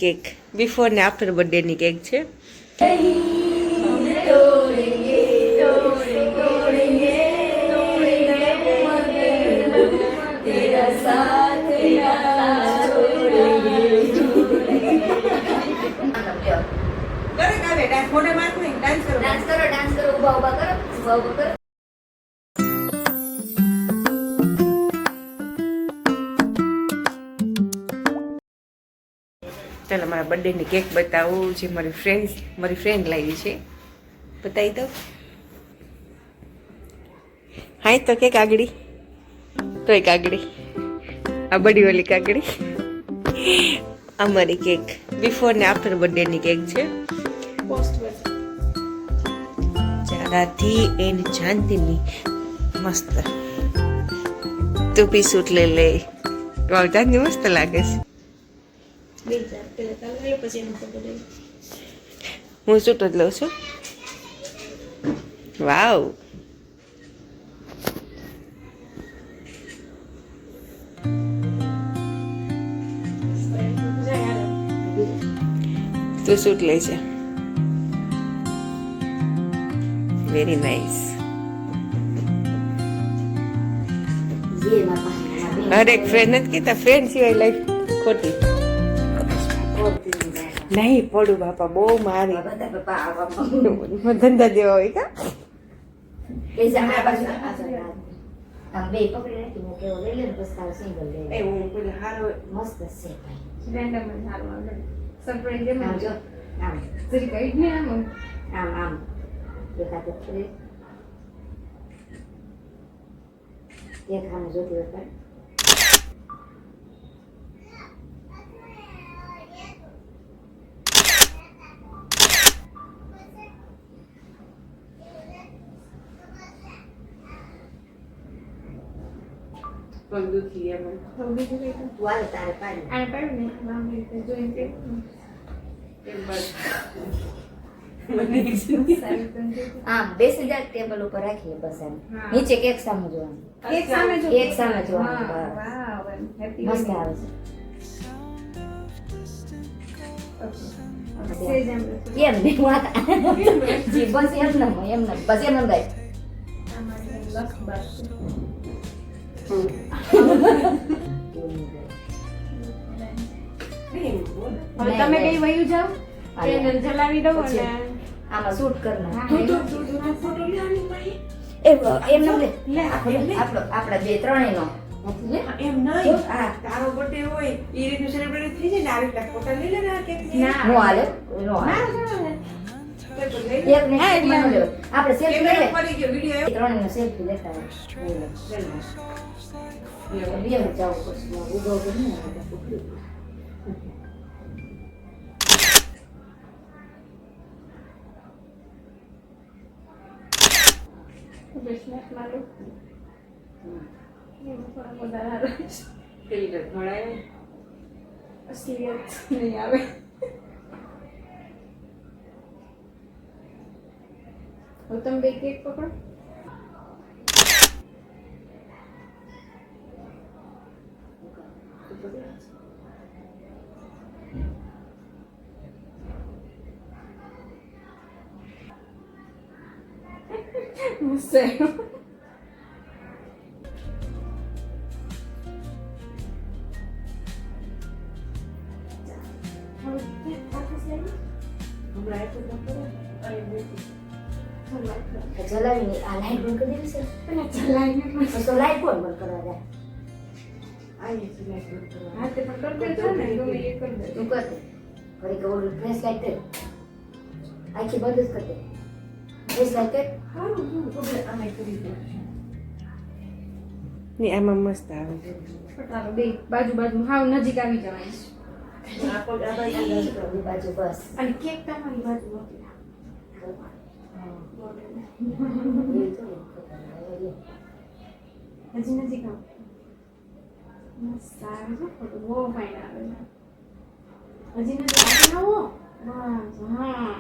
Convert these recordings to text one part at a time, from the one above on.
Cake before ને after બર્થડેની cake છે. ચાલો મારા બર્થડેની કેક બતાવું જે મારી ફ્રેન્ડ લાવી છે. બતાવી દો. હાય તો કેક આગળી તોય કાગડી આ બડી વાલી કાગડી અમારી કેક બિફોર ને આફ્ટર બર્થડેની કેક છે. જાડાથી એન્ડ ચાંદીની મસ્ત ટોપી સૂટ લઈ લે. વાવ ચાંદી મસ્ત લાગે છે. હું સૂટ જ લઉં છું. વાવ તું સૂટ લે છે. Very nice. હરેક ફ્રેન્ડ નથી કહેતા ફ્રેન્ડ સિવાય લાઈફ ખોટી નહીં પડું બાપા બહુ મારી ધંધા દેવા હોય કા બેસી જાય ટેબલ ઉપર રાખીએ બસ એમ નીચે કેક સામે જોવાનું એક સામે જોવાનું મસ્ત આવે છે. એમ નહીં વાત જી બસ એમ બસ એમ ગાય તમે કઈ વયું જાવ ચેનલ ચલાવી દો અને આમાં શૂટ કરના એમ ન લે આપડા બે ત્રણેયનો એમ નહીં તારો બર્થડે હોય એ રીતનું સેલિબ્રેટ થઈ જાય ને આવી રીતે ફોટા લઈ લે ને કેક નો હાલે એક ને આપણે સેલ્ફી લઈએ ત્રણેયનો સેલ્ફી લેતા હોય બે જાવ પછી ઉગો કરીને બિઝનેસ માલું થોડા વધારે ફિલ્ટર ઘડાય અસલિયત નહીં આવે. હવે તમે બે કેક પકડો. ગુસ્સે જલાવીને આ લાઈટ બંધ કરી દેવી છે પણ જલાવીને તો લાઈટ કોણ બંધ કરવા જાય હા તે પણ કરી દેજો ને ગમે એ કરી દેજો. તું કર ઘડી ઓલું ફ્લેશ લાઈટ કર આખી બંધ જ કરી દે ફ્લેશ લાઈટ કર ને આમાં મસ્ત આવે છે. પટારો બે બાજુ બાજુ હાવ નજીક આવી જવાય છે બાજુ બસ અને કેક તમારી બાજુ મોકલી હજી નજીક આવો મસ્ત આવે છે ફોટો બહુ ફાઇન આવે છે હજી નજીક આવો બસ હા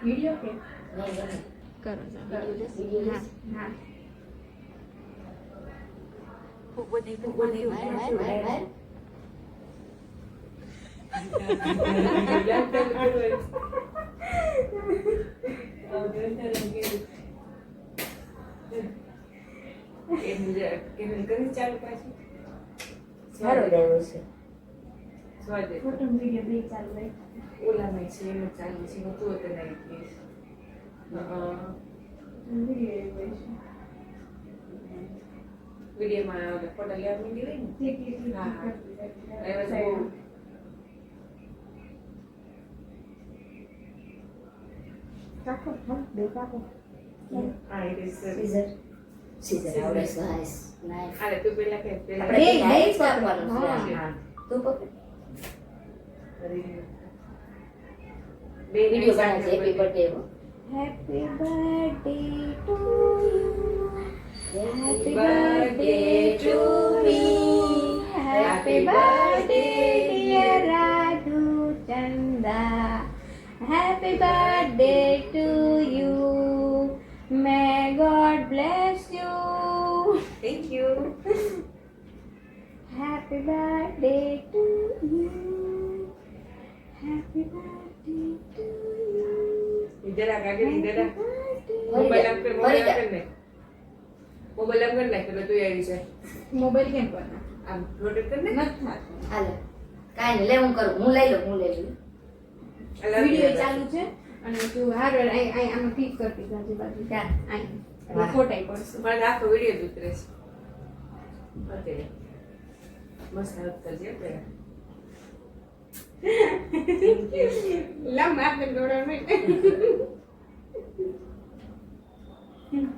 વિડિયો કે કરો હા હા સારો લેવો છે ફોટો વિડીયો બે ચાલુ રહે ઓલામાં છે એમ ચાલુ છે હું તું તને કહીશ વિડીયો એવો છે વિડીયોમાં ફોટો લેવા માંડી રહી ને ઠીક હા, હા. ઠીક એ વસ્તુ બહુ કાકો બે કાકો હા એ રીતે સીઝર આવડે છે નાઈસ નાઈસ આલે તું પેલા કે પેલા આપણે બે નાઈસ પકડ. કાપવાનું છે હા. હા તું પકડ બે વિડિયો બનાવે છે happy birthday happy birthday to you happy birthday to me happy birthday dear Radhu Chanda happy birthday to you may God bless you thank you happy birthday to you happy birthday to you જરા આગળ જરા ફરી mobile જા, આપ કે ફરી mobile જા. આપ ને મોબાઈલ આપ કર નાખ તો તું આવી છે મોબાઈલ કેમ કરના આમ રોટેટ કર ને નથી થતું હાલે કાંઈ નહીં લે હું કરું હું લઈ લઉં વિડિયો ચાલુ છે અને તું હાર્ડવેર અહીં આમાં ક્લિક કરતી જાજે બાજુ ક્યાં? અહીં એટલે ફોટાઈ પડશે પણ આખો વિડિયો જ ઉતરે છે ઓકે મસ્ત હેલ્પ કરજે પેલા થેન્ક યુ લાવ માથે દોડા મે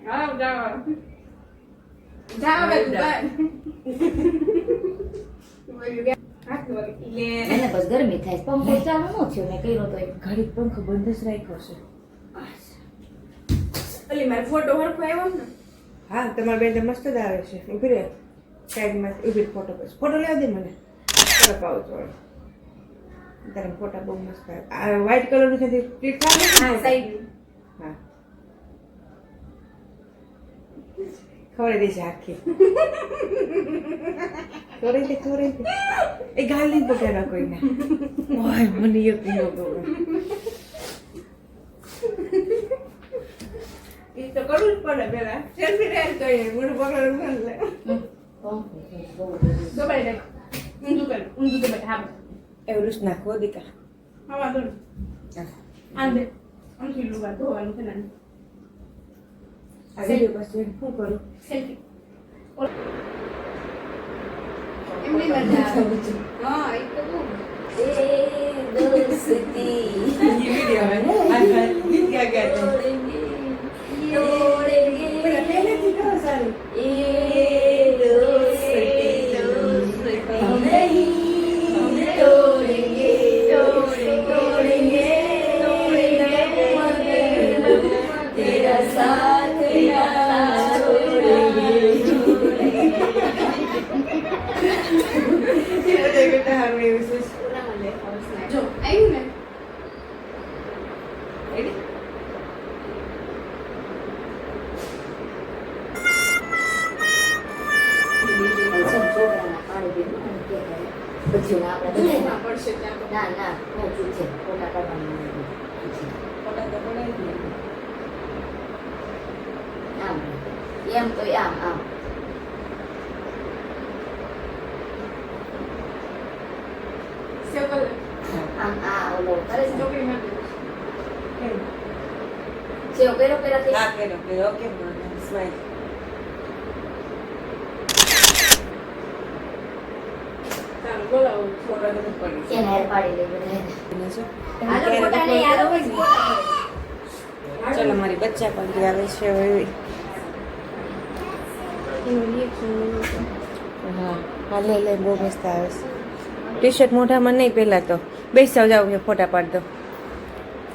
આવ જાવ જાવ બે બાય બોલ્યું કે હાથ વળી લે એને બસ ગરમી થાય છે. પંખો ચાલુ ન થયો મેં કર્યો તો ઘડી પંખો બંધ જ રાખ્યો છે ઓલી મારો ફોટો હરખો આવ્યો ને હા તમારા બેન તો મસ્ત જ આવે છે ઉભી રહે સાઈડમાં ઉભી ફોટો બસ ફોટો લેવા દે મને તરફ આવું છો તારા ફોટા બહુ મસ્ત આવે આ વ્હાઈટ કલરનું છે તે ક્લિક થાય ને હા સાઈડ હા ખબર દે છે આખી ખબર એ ગાલી પકડ્યા કોઈને ઓય મને એ પીનો ગમે એ તો કરવું જ પડે પેલા સેલ્ફી રેલ કરીએ મને પકડવાનું લે દબાઈ દે ઊંધું દબાઈ હા એવું જ નાખો દીકા હવા દો આંદે અંકી લુગા ધોવાનું છે ને આ વિડિયો પછી શું કરું સેલ્ફી એમની મજા આવે હા એ તો બહુ એ દોસ્તી એ વિડિયો આવે ગીત ગાય તોડેંગે તોડેંગે પેલા પહેલેથી કરો સારું ये दोस्ती हम नहीं तोड़ेंगे तोड़ेंगे तोड़ेंगे तेरा साथ ना छोड़ेंगे બેટા હારું એવું છે જો આવ્યું ને રેડી છોકરાના પાણી પીવાનું કે પછી આપણે ધૂળમાં પડશે ત્યાં તો. ના ના મોટું છે ફોટા પાડવાનું ફોટા તો પડાવી દે આમ એમ તો આમ આમ સેવ કર લે. આમ આ ઓલો કરે છે ચોકડી માટે સેવ કર્યો પેલાથી હા કે ઓકે સ્માઈલ ચાલો બોલાવો ફોટા તો પડી એને હાર પાડી લઈ બધા હાલો હાલો ફોટા નહીં હાલો બસ ફોટા પડે. ચલો મારી બચ્ચા પણ આવે છે હવે એનું રિએક્શન હા હા લે લે બહુ મસ્ત આવે છે ટી શર્ટ મોઢામાં નહીં પહેલા તો બેસી જાવ છે ફોટા પાડ દો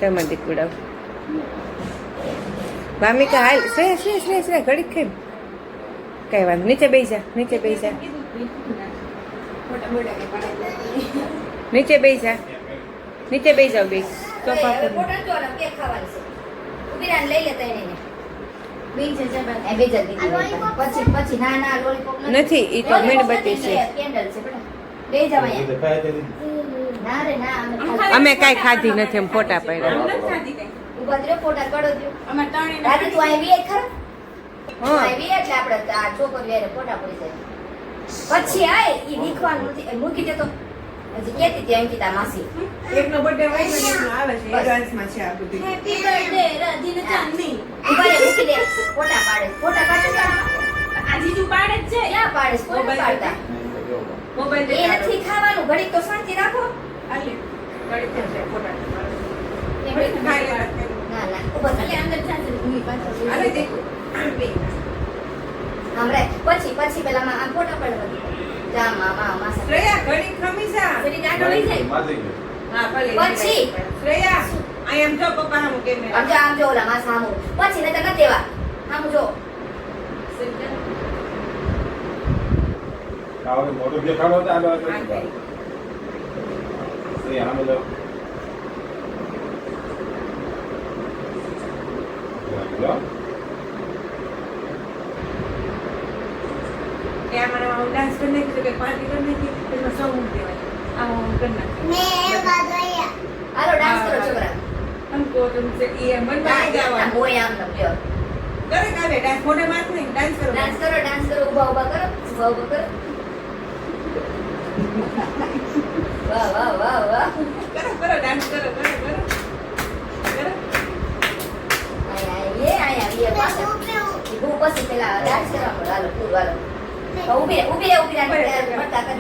તમે દીકુડાવ ભામિકા હાલ શ્રેય ઘડીક ખાઈ કઈ વાંધો નીચે બેસી જા નીચે બેસી જા મોટા મોટા કે પાડે નીચે બેસી જા નીચે બેસી જાવ બે હવે સોફા પર ફોટા જો ને કેક ખાવાની છે ઉભી રાન લઈ લેતા એને બીજે જબર એ બે જલ્દી પછી ના લોલીપોપ નથી, ઈ તો મીણબત્તી છે. કેન્ડલ છે બેટા બે જાવ અહીંયા ના રે ના અમે કાંઈ ખાધી નથી, એમ ફોટા પાડ્યા. ઉભા રહ્યો ફોટા કડો દ્યો અમે ત્રણે દાદી તું આવી વીએ ખરા હા. આવી એટલે આપણે આ છોકરી હારે ફોટા પડી જાય પછી આય ઈ દીખવાનું નથી એ મૂકી દેતો હજી કેતી હતી અંકિતા માસી એકનો બર્થડે હોય ને એકનો આવે છે, એડવાન્સમાં છે આ બધું. હેપી બર્થડે રાજીને ચાંદની ઉભા રે મૂકી દે ફોટા પાડે ફોટા પાડે આ જીજુ પાડે જ છે ક્યાં પાડે ફોટા પાડતા મોબાઈલ એ નથી ખાવાનું ઘડીક તો શાંતિ રાખો આલે ઘડી થશે ફોટા એ ઘડીક બે ખાઈ લેતા. ના ના ઉભા એટલે થા અંદર ચાંદની ભૂમિ પાછળ આલે દેખો બે. આમ રે પછી પેલામાં આમ ફોટા પાડવા દે જા મામા માસા શ્રેયા ઘડી ખમી જા. ફરી ડાટો લઈ જાય હા ભલે. પછી? શ્રેયા આઈ એમ જો પપ્પા હામું કેમેરા. આમ જો ઓલા માસા આમ પછી ને ન દેવા આમ જો મોટું દેખાડો તો આગળ આ કરી. આમ લો કે અમારે આવું ડાન્સ કરી નાખ્યું કે પાર્ટી કરી નાખી એમાં સોંગ દેવાય આવું કરી નાખ્યું. હાલો ડાન્સ કરો છોકરા हमको तुमसे ये मन ના में गावा હોય આમ ન લ્યો करे कावे डांस मोटे मात नहीं डांस करो ડાન્સ કરો ઉભા કરો વાહ करो डांस करो આયા એ પાછા ઈ પછી પેલા ડાન્સ કરવા હાલો પૂરું હાલો ઉભી બટ્ટા કર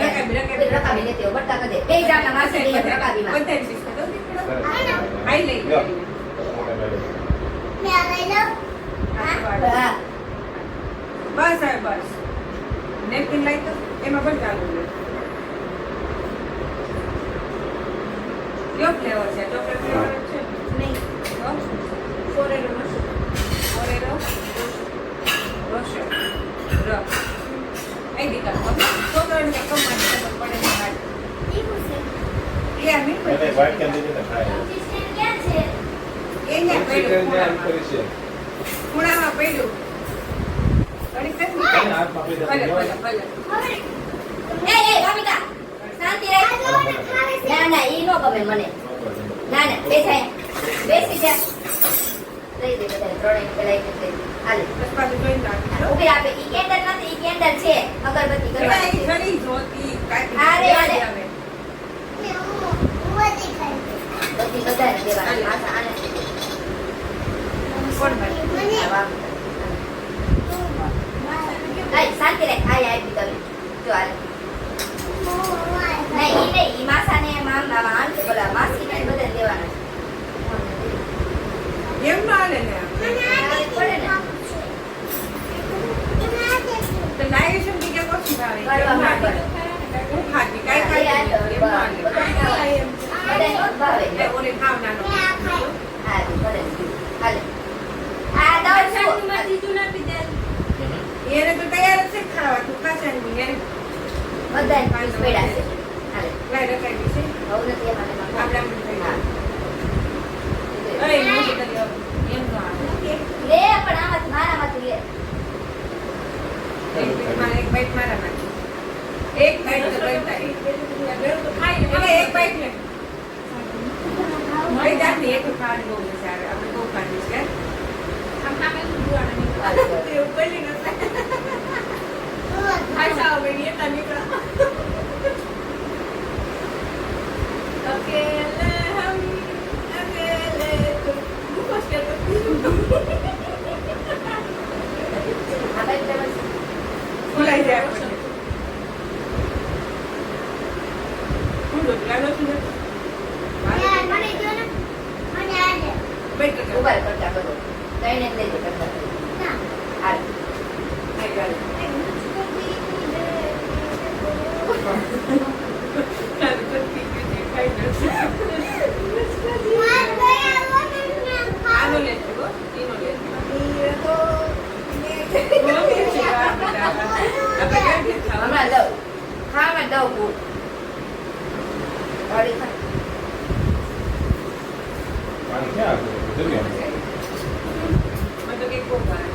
દે રકાબી લેતી બટ્ટા કર દે બે જાના માસે દે રકાબીમાં બધા ચीज करो आई ले હા बस है बस नेपकिन लाइक तो एमा पण चालू है यो फ्लेवर છે ચોકલેટ ફ્લેવર છે નહીં તો ફોરેરો મસ્ત ઓરેરો રોશો ર એ દીકરા છોકરાને કે કમાઈ ખબર પડે ને હાલ ઈ પૂછે એ અમે એને વાઈટ કેન્ડી દે ખાય ક્યાં છે એને ચિકન ને આમ પડ્યું કરી છે ખૂણામાં પડ્યું ઘણી ફેસ અને હાથ માં ભલે પડી ભલે ભલે એ રામિકા શાંતિ રાખ ના ઈ નો ગમે મને ના બેસી જા લઈ દે બધા ત્રણે પેલા એક હાલે બસ પાછું જોઈને રાખજો ઉભી આપે ઈ કેન્ડલ નથી ઈ કેન્ડલ છે અગરબત્તી એમાં કરવાની એક ઘણી જોતી કાંઈ અરે, અરે. આવે. બધી બધાને દેવાની માથા આને કોણ ભાઈ? આ વામ. આય શાંતિ રાખ આય તમે જો હાલે નહીં ઈ માસાને મામા આંટી બોલા માસી ને બધાને દેવાના એમ ના હાલે ને છે પડે ને તો ડાયરેક્શન બી ક્યાં ઓછી ભાવે કરવા માટે હું ખાતી કાંઈ ખાતી એમ ના હાલે. બધાને જ ભાવે એટલે ઓલે ખાવ નાનો હા ભલે હાલે આ દવા શું માં જીજુ ના પીધે એને તો તૈયાર જ છે ખાવા તું ખાશે નહીં એને બધાને પીસ પડ્યા છે હાલે લાઈ રખાઈ છે હવે નથી એમાં એમાં આપણે આમ થઈ હા અરે મોટી કરી આવો. એમ ન આવે લે પણ આમાંથી મારામાંથી લે એક બાઈટ મારા નાખી એક બાઈટ તો બનતા હવે એક બાઈટ લે ભાઈ જાતની એક ખાવાની બહુ મજા આવે આપણે બહુ ખાધી છે આમ સામે સુવાના હાલે એવું બોલી નતા આશા આવે એટલા નીકળા અકેલે હમ અકેલે તુમ મુખોશ કે તો આ બાઈક લેવા છે ફૂલાઈ જાય આપણને. હું ઢોકળાનો છું ને બાઈટ લગાવો. ઉભા કરતા કરો કઈને જ લેજો કરતા હાલ આઈ ગાલ. ચાલ, તો ઠીક છે, ખાઈ લેશું. આનો લેજો હો, એનો લેજો. બહુ મીઠી વાત બધા. આપણે ક્યાં ઘેર ખાવાનું? હમણાં દઉં ખાવામાં દઉં ગુડ અડી ખા પાણી ક્યાં હતું જલ્દી મને તો કંઈક બહુ ભાવે.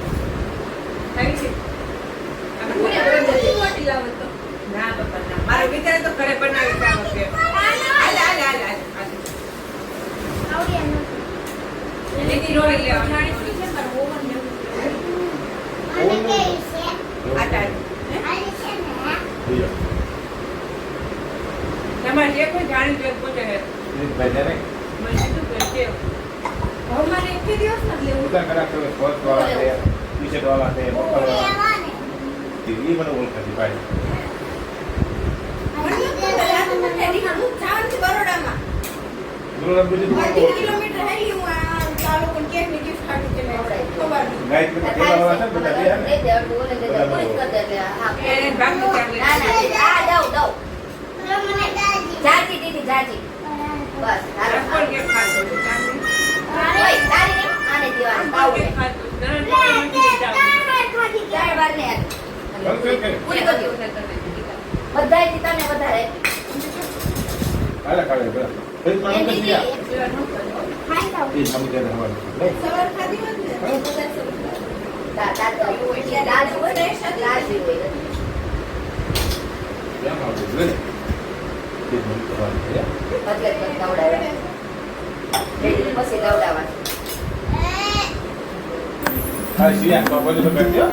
તમારે જે કોઈ જાણી જોઈ પોતે હે. ભાઈ જાણે મને કીધું કે છે. હવે મારે એક દિવસ નથી લેવું. ઉતા કરા કરે સ્પોર્ટ વાળા છે ટી-શર્ટ વાળા છે બકર વાળા છે ઈ મને ઓળખાતી ભાઈ બરોડામાં ગુરુરામ બીજું 30 કિલોમીટર હેલી હું આ લોકોને કેક ની gift આપી છે મેં. ખબર નહીં. ગાઈડ માં કેવા વાળા છે બધા બે દે દે અડધું ઓલે દે દે પૂરી કર દે એટલે હા એ બાકી ચાલે. ના ના આ દઉં જાજી દીદી જાજી બસ હાલો રસગોળ કેક ખાતો હતો. ચાલે. ઓય તારી ને આને દેવાનું પાવ કેક ખાતો હતો. દરરોજ મને કીધું જાવું. ચાર વાર ને ઓકે ઓકે પૂરી કરી દો બધાય થી તને વધારે હાલે ખાલે બસ ફરી એ પાણી દીદી કરી સેવા ન કરો. એ સમજે ને હવા સવાર ખાધી હોત ને. દાદા તો એટલે દાદુ હોય ને દાદુ હોય કેમ આવતું લે તે મને કરવાનું છે એટલે દવડાવ્યા પછી દવડાવવાનું હા શિયા તો બધું કરી દો